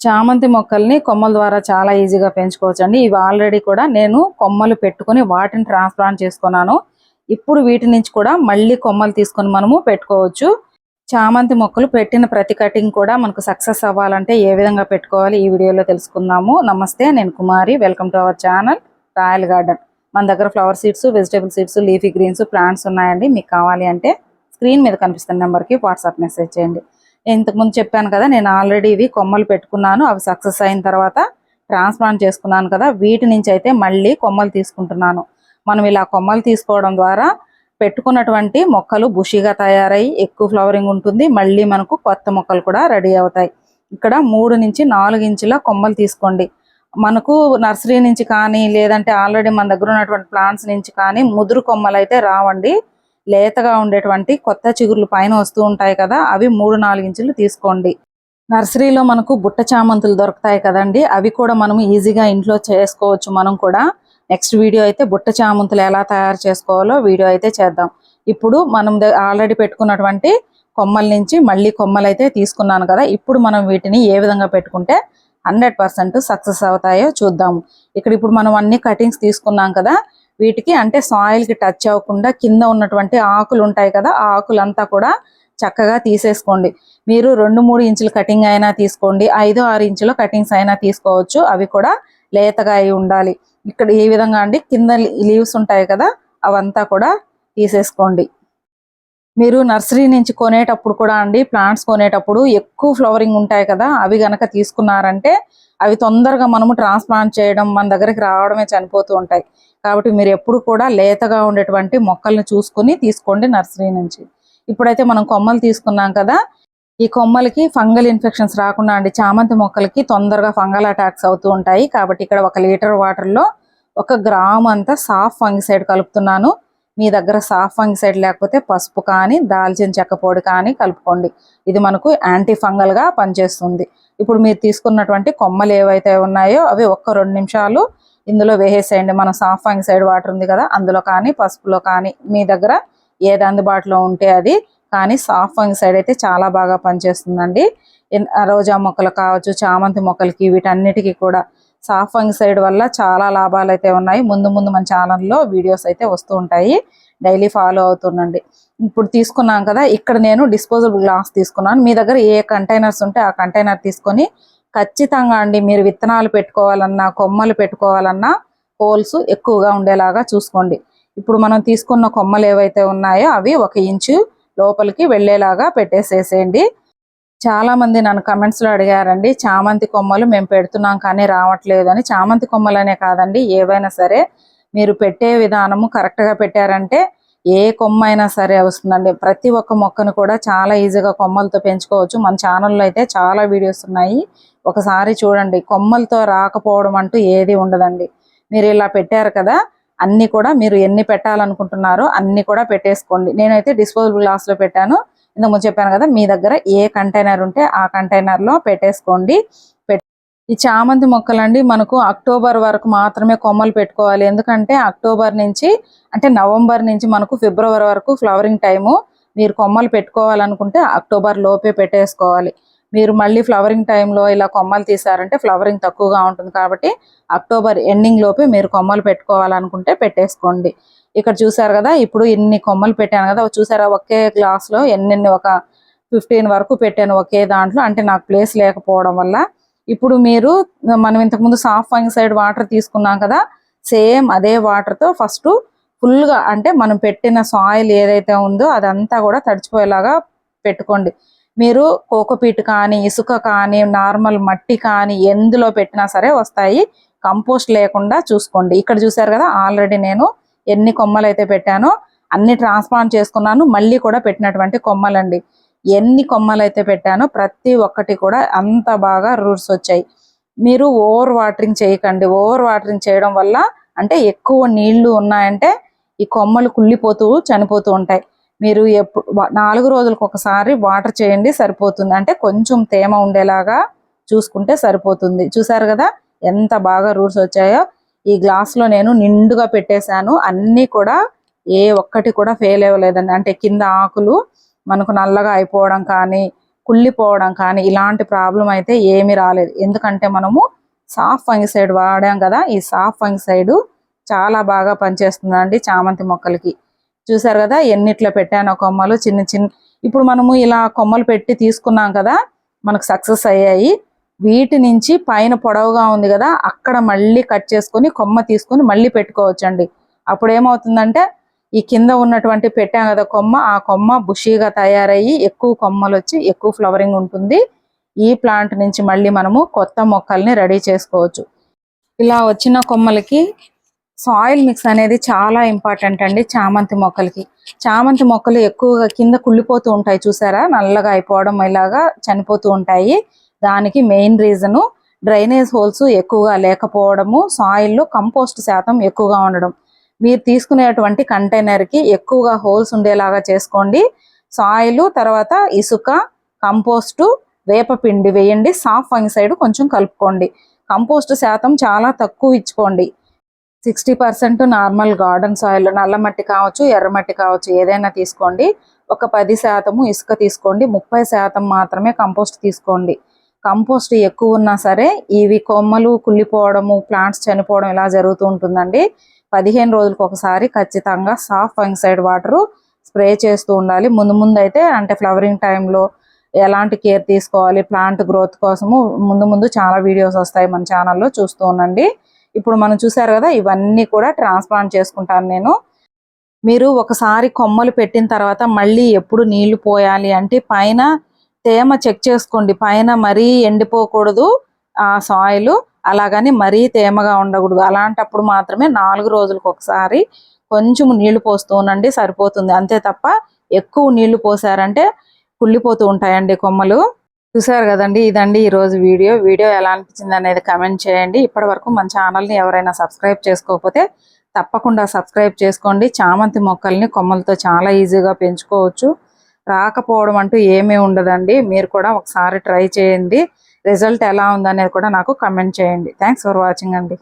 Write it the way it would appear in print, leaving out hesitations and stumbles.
చామంతి మొక్కల్ని కొమ్మల ద్వారా చాలా ఈజీగా పెంచుకోవచ్చండి. ఇవి ఆల్రెడీ కూడా నేను కొమ్మలు పెట్టుకొని వాటిని ట్రాన్స్ప్లాంట్ చేసుకున్నాను. ఇప్పుడు వీటి నుంచి కూడా మళ్ళీ కొమ్మలు తీసుకొని మనము పెట్టుకోవచ్చు. చామంతి మొక్కలు పెట్టిన ప్రతి కటింగ్ కూడా మనకు సక్సెస్ అవ్వాలంటే ఏ విధంగా పెట్టుకోవాలి ఈ వీడియోలో తెలుసుకుందాము. నమస్తే, నేను Kumari. Welcome to our channel Royal Garden. మన దగ్గర flower seeds, vegetable seeds, leafy greens plants ఉన్నాయండి. మీకు కావాలి అంటే స్క్రీన్ మీద కనిపిస్తున్న నెంబర్కి వాట్సాప్ మెసేజ్ చేయండి. ఇంతకుముందు చెప్పాను కదా, నేను ఆల్రెడీ ఇవి కొమ్మలు పెట్టుకున్నాను. అవి సక్సెస్ అయిన తర్వాత ట్రాన్స్ప్లాంట్ చేసుకున్నాను కదా, వీటి నుంచి అయితే మళ్ళీ కొమ్మలు తీసుకుంటున్నాను. మనం ఇలా కొమ్మలు తీసుకోవడం ద్వారా పెట్టుకున్నటువంటి మొక్కలు బుషిగా తయారై ఎక్కువ ఫ్లవరింగ్ ఉంటుంది. మళ్ళీ మనకు కొత్త మొక్కలు కూడా రెడీ అవుతాయి. ఇక్కడ 3 నుంచి 4 ఇంచుల కొమ్మలు తీసుకోండి. మనకు నర్సరీ నుంచి కానీ లేదంటే ఆల్రెడీ మన దగ్గర ఉన్నటువంటి ప్లాంట్స్ నుంచి కానీ ముదురు కొమ్మలు అయితే రావండి. లేతగా ఉండేటువంటి కొత్త చిగుర్లు పైన వస్తూ ఉంటాయి కదా, అవి 3-4 ఇంచులు తీసుకోండి. నర్సరీలో మనకు బుట్ట చామంతులు దొరుకుతాయి కదండి, అవి కూడా మనం ఈజీగా ఇంట్లో చేసుకోవచ్చు. మనం కూడా నెక్స్ట్ వీడియో అయితే బుట్ట చామంతులు ఎలా తయారు చేసుకోవాలో వీడియో అయితే చేద్దాం. ఇప్పుడు మనం ఆల్రెడీ పెట్టుకున్నటువంటి కొమ్మల నుంచి మళ్ళీ కొమ్మలు అయితే తీసుకున్నాను కదా, ఇప్పుడు మనం వీటిని ఏ విధంగా పెట్టుకుంటే 100% సక్సెస్ అవుతాయో చూద్దాము. ఇక్కడ ఇప్పుడు మనం అన్ని కటింగ్స్ తీసుకున్నాం కదా, వీటికి అంటే సాయిల్కి టచ్ అవ్వకుండా కింద ఉన్నటువంటి ఆకులు ఉంటాయి కదా, ఆ ఆకులంతా కూడా చక్కగా తీసేసుకోండి. మీరు 2-3 ఇంచుల కటింగ్ అయినా తీసుకోండి, 5-6 ఇంచుల కటింగ్స్ అయినా తీసుకోవచ్చు. అవి కూడా లేతగా అయి ఉండాలి. ఇక్కడ ఈ విధంగా అండి కింద లీవ్స్ ఉంటాయి కదా, అవంతా కూడా తీసేసుకోండి. మీరు నర్సరీ నుంచి కొనేటప్పుడు కూడా అండి, ప్లాంట్స్ కొనేటప్పుడు ఎక్కువ ఫ్లవరింగ్ ఉంటాయి కదా, అవి గనక తీసుకున్నారంటే అవి తొందరగా మనము ట్రాన్స్ప్లాంట్ చేయడం మన దగ్గరికి రావడమే చనిపోతూ ఉంటాయి. కాబట్టి మీరు ఎప్పుడు కూడా లేతగా ఉండేటువంటి మొక్కల్ని చూసుకుని తీసుకోండి నర్సరీ నుంచి. ఇప్పుడైతే మనం కొమ్మలు తీసుకున్నాం కదా, ఈ కొమ్మలకి ఫంగల్ ఇన్ఫెక్షన్స్ రాకుండా అండి, చామంతి మొక్కలకి తొందరగా ఫంగల్ అటాక్స్ అవుతూ ఉంటాయి. కాబట్టి ఇక్కడ 1 లీటర్ వాటర్లో 1 గ్రామ్ అంతా సాఫ్ ఫంగిసైడ్ కలుపుతున్నాను. మీ దగ్గర సాఫ్ ఫంగిసైడ్ లేకపోతే పసుపు కానీ దాల్చిన చెక్క పొడి కానీ కలుపుకోండి. ఇది మనకు యాంటీ ఫంగల్గా పనిచేస్తుంది. ఇప్పుడు మీరు తీసుకున్నటువంటి కొమ్మలు ఏవైతే ఉన్నాయో అవి 1-2 నిమిషాలు ఇందులో వేసేసేయండి. మనం సాఫ్ ఫంగిసైడ్ వాటర్ ఉంది కదా, అందులో కానీ పసుపులో కానీ మీ దగ్గర ఏది అందుబాటులో ఉంటే అది. కానీ సాఫ్ ఫంగిసైడ్ అయితే చాలా బాగా పనిచేస్తుందండి. రోజా మొక్కలు కావచ్చు, చామంతి మొక్కలకి, వీటన్నిటికీ కూడా సాఫ్ ఫంగిసైడ్ వల్ల చాలా లాభాలు అయితే ఉన్నాయి. ముందు మన ఛానల్లో వీడియోస్ అయితే వస్తూ ఉంటాయి, డైలీ ఫాలో అవుతుండండి. ఇప్పుడు తీసుకున్నాం కదా, ఇక్కడ నేను డిస్పోజబుల్ గ్లాస్ తీసుకున్నాను. మీ దగ్గర ఏ కంటైనర్స్ ఉంటే ఆ కంటైనర్ తీసుకొని ఖచ్చితంగా అండి మీరు విత్తనాలు పెట్టుకోవాలన్నా కొమ్మలు పెట్టుకోవాలన్నా హోల్స్ ఎక్కువగా ఉండేలాగా చూసుకోండి. ఇప్పుడు మనం తీసుకున్న కొమ్మలు ఏవైతే ఉన్నాయో అవి 1 ఇంచు లోపలికి వెళ్ళేలాగా పెట్టేసేసేయండి. చాలా మంది నన్ను కమెంట్స్లో అడిగారండి, చామంతి కొమ్మలు మేము పెడుతున్నాం కానీ రావట్లేదు అని. చామంతి కొమ్మలనే కాదండి, ఏవైనా సరే మీరు పెట్టే విధానము కరెక్ట్గా పెట్టారంటే ఏ కొమ్మ అయినా సరే వస్తుందండి. ప్రతి ఒక్క మొక్కను కూడా చాలా ఈజీగా కొమ్మలతో పెంచుకోవచ్చు. మన ఛానల్లో అయితే చాలా వీడియోస్ ఉన్నాయి, ఒకసారి చూడండి. కొమ్మలతో రాకపోవడం అంటూ ఏది ఉండదండి. మీరు ఇలా పెట్టారు కదా, అన్నీ కూడా మీరు ఎన్ని పెట్టాలనుకుంటున్నారో అన్నీ కూడా పెట్టేసుకోండి. నేనైతే డిస్పోజబుల్ గ్లాస్లో పెట్టాను. ఇంతకుముందు చెప్పాను కదా, మీ దగ్గర ఏ కంటైనర్ ఉంటే ఆ కంటైనర్లో పెట్టేసుకోండి. ఈ చామంతి మొక్కలండి మనకు అక్టోబర్ వరకు మాత్రమే కొమ్మలు పెట్టుకోవాలి. ఎందుకంటే అక్టోబర్ నుంచి అంటే నవంబర్ నుంచి మనకు ఫిబ్రవరి వరకు ఫ్లవరింగ్ టైము. మీరు కొమ్మలు పెట్టుకోవాలనుకుంటే అక్టోబర్ లోపే పెట్టేసుకోవాలి. మీరు మళ్ళీ ఫ్లవరింగ్ టైంలో ఇలా కొమ్మలు తీసారంటే ఫ్లవరింగ్ తక్కువగా ఉంటుంది. కాబట్టి అక్టోబర్ ఎండింగ్ లోపే మీరు కొమ్మలు పెట్టుకోవాలనుకుంటే పెట్టేసుకోండి. ఇక్కడ చూసారు కదా, ఇప్పుడు ఇన్ని కొమ్మలు పెట్టాను కదా, చూసారా ఒకే గ్లాస్లో ఎన్ని ఒక 15 వరకు పెట్టాను ఒకే దాంట్లో. అంటే నాకు ప్లేస్ లేకపోవడం వల్ల. ఇప్పుడు మీరు మనం ఇంతకుముందు సాఫ్ ఫంగిసైడ్ వాటర్ తీసుకున్నాం కదా, సేమ్ అదే వాటర్తో ఫస్ట్ ఫుల్గా అంటే మనం పెట్టిన సాయిల్ ఏదైతే ఉందో అదంతా కూడా తడిచిపోయేలాగా పెట్టుకోండి. మీరు కోకోపీట్ కానీ ఇసుక కానీ నార్మల్ మట్టి కానీ ఎందులో పెట్టినా సరే వస్తాయి. కంపోస్ట్ లేకుండా చూసుకోండి. ఇక్కడ చూసారు కదా, ఆల్రెడీ నేను ఎన్ని కొమ్మలు అయితే పెట్టానో అన్ని ట్రాన్స్ప్లాంట్ చేసుకున్నాను. మళ్ళీ కూడా పెట్టినటువంటి కొమ్మలండి. ఎన్ని కొమ్మలు అయితే పెట్టానో ప్రతి ఒక్కటి కూడా అంత బాగా రూట్స్ వచ్చాయి. మీరు ఓవర్ వాటరింగ్ చేయకండి. ఓవర్ వాటరింగ్ చేయడం వల్ల అంటే ఎక్కువ నీళ్లు ఉన్నాయంటే ఈ కొమ్మలు కుళ్ళిపోతూ చనిపోతూ ఉంటాయి. మీరు 4 రోజులకు ఒకసారి వాటర్ చేయండి, సరిపోతుంది. అంటే కొంచెం తేమ ఉండేలాగా చూసుకుంటే సరిపోతుంది. చూసారు కదా ఎంత బాగా రూట్స్ వచ్చాయో. ఈ గ్లాస్లో నేను నిండుగా పెట్టేశాను. అన్నీ కూడా ఏ ఒక్కటి కూడా ఫెయిల్ అవ్వలేదండి. అంటే కింద ఆకులు మనకు నల్లగా అయిపోవడం కానీ కుళ్ళిపోవడం కానీ ఇలాంటి ప్రాబ్లం అయితే ఏమీ రాలేదు. ఎందుకంటే మనము సాఫ్ ఫంగిసైడ్ వాడాం కదా. ఈ సాఫ్ ఫంగిసైడ్ చాలా బాగా పనిచేస్తుందండి చామంతి మొక్కలకి. చూసారు కదా ఎన్నిట్లో పెట్టానో కొమ్మలు చిన్న చిన్న. ఇప్పుడు మనము ఇలా కొమ్మలు పెట్టి తీసుకున్నాం కదా, మనకు సక్సెస్ అయ్యాయి. వీటి నుంచి పైన పొడవుగా ఉంది కదా, అక్కడ మళ్ళీ కట్ చేసుకొని కొమ్మ తీసుకొని మళ్ళీ పెట్టుకోవచ్చండి. అప్పుడు ఏమవుతుందంటే ఈ కింద ఉన్నటువంటి పెట్టాం కదా కొమ్మ, ఆ కొమ్మ బుషీగా తయారయ్యి ఎక్కువ కొమ్మలు వచ్చి ఎక్కువ ఫ్లవరింగ్ ఉంటుంది. ఈ ప్లాంట్ నుంచి మళ్ళీ మనము కొత్త మొక్కల్ని రెడీ చేసుకోవచ్చు. ఇలా వచ్చిన కొమ్మలకి సాయిల్ మిక్స్ అనేది చాలా ఇంపార్టెంట్ అండి చామంతి మొక్కలకి. చామంతి మొక్కలు ఎక్కువగా కింద కుళ్ళిపోతూ ఉంటాయి చూసారా, నల్లగా అయిపోవడం ఇలాగా చనిపోతూ ఉంటాయి. దానికి మెయిన్ రీజను డ్రైనేజ్ హోల్స్ ఎక్కువగా లేకపోవడము, సాయిల్లో కంపోస్ట్ శాతం ఎక్కువగా ఉండడం. మీరు తీసుకునేటువంటి కంటైనర్కి ఎక్కువగా హోల్స్ ఉండేలాగా చేసుకోండి. సాయిల్, తర్వాత ఇసుక, కంపోస్టు, వేపపిండి వేయండి. సాఫ్ ఫంగిసైడ్ కొంచెం కలుపుకోండి. కంపోస్ట్ శాతం చాలా తక్కువ ఇచ్చుకోండి. 60% నార్మల్ గార్డెన్ సాయిల్, నల్ల మట్టి కావచ్చు, ఎర్రమట్టి కావచ్చు, ఏదైనా తీసుకోండి. ఒక 10% ఇసుక తీసుకోండి. 30% మాత్రమే కంపోస్ట్ తీసుకోండి. కంపోస్ట్ ఎక్కువ ఉన్నా సరే ఇవి కొమ్మలు కుళ్ళిపోవడము, ప్లాంట్స్ చనిపోవడం ఇలా జరుగుతూ ఉంటుందండి. 15 రోజులకు ఒకసారి ఖచ్చితంగా సాఫ్ ఫంగిసైడ్ వాటర్ స్ప్రే చేస్తూ ఉండాలి. ముందు అయితే అంటే ఫ్లవరింగ్ టైంలో ఎలాంటి కేర్ తీసుకోవాలి ప్లాంట్ గ్రోత్ కోసము ముందు చాలా వీడియోస్ వస్తాయి మన ఛానల్లో, చూస్తూ ఉండండి. ఇప్పుడు మనం చూసారు కదా, ఇవన్నీ కూడా ట్రాన్స్ప్లాంట్ చేసుకుంటాను నేను. మీరు ఒకసారి కొమ్మలు పెట్టిన తర్వాత మళ్ళీ ఎప్పుడు నీళ్లు పోయాలి అంటే పైన తేమ చెక్ చేసుకోండి. పైన మరీ ఎండిపోకూడదు ఆ సాయిల్, అలాగని మరీ తేమగా ఉండకూడదు. అలాంటప్పుడు మాత్రమే 4 రోజులకు ఒకసారి కొంచెం నీళ్లు పోస్తూ ఉండండి, సరిపోతుంది. అంతే తప్ప ఎక్కువ నీళ్లు పోసారంటే కుళ్ళిపోతూ ఉంటాయండి కొమ్మలు. చూసారు కదండి, ఇదండి ఈరోజు వీడియో ఎలా అనిపించింది అనేది కమెంట్ చేయండి. ఇప్పటి వరకు మన ఛానల్ని ఎవరైనా సబ్స్క్రైబ్ చేసుకోకపోతే తప్పకుండా సబ్స్క్రైబ్ చేసుకోండి. చామంతి మొక్కల్ని కొమ్మలతో చాలా ఈజీగా పెంచుకోవచ్చు. రాకపోవడం అంటూ ఏమీ ఉండదండి. మీరు కూడా ఒకసారి ట్రై చేయండి. రిజల్ట్ ఎలా ఉందనేది కూడా నాకు కమెంట్ చేయండి. థ్యాంక్స్ ఫర్ వాచింగ్ అండి.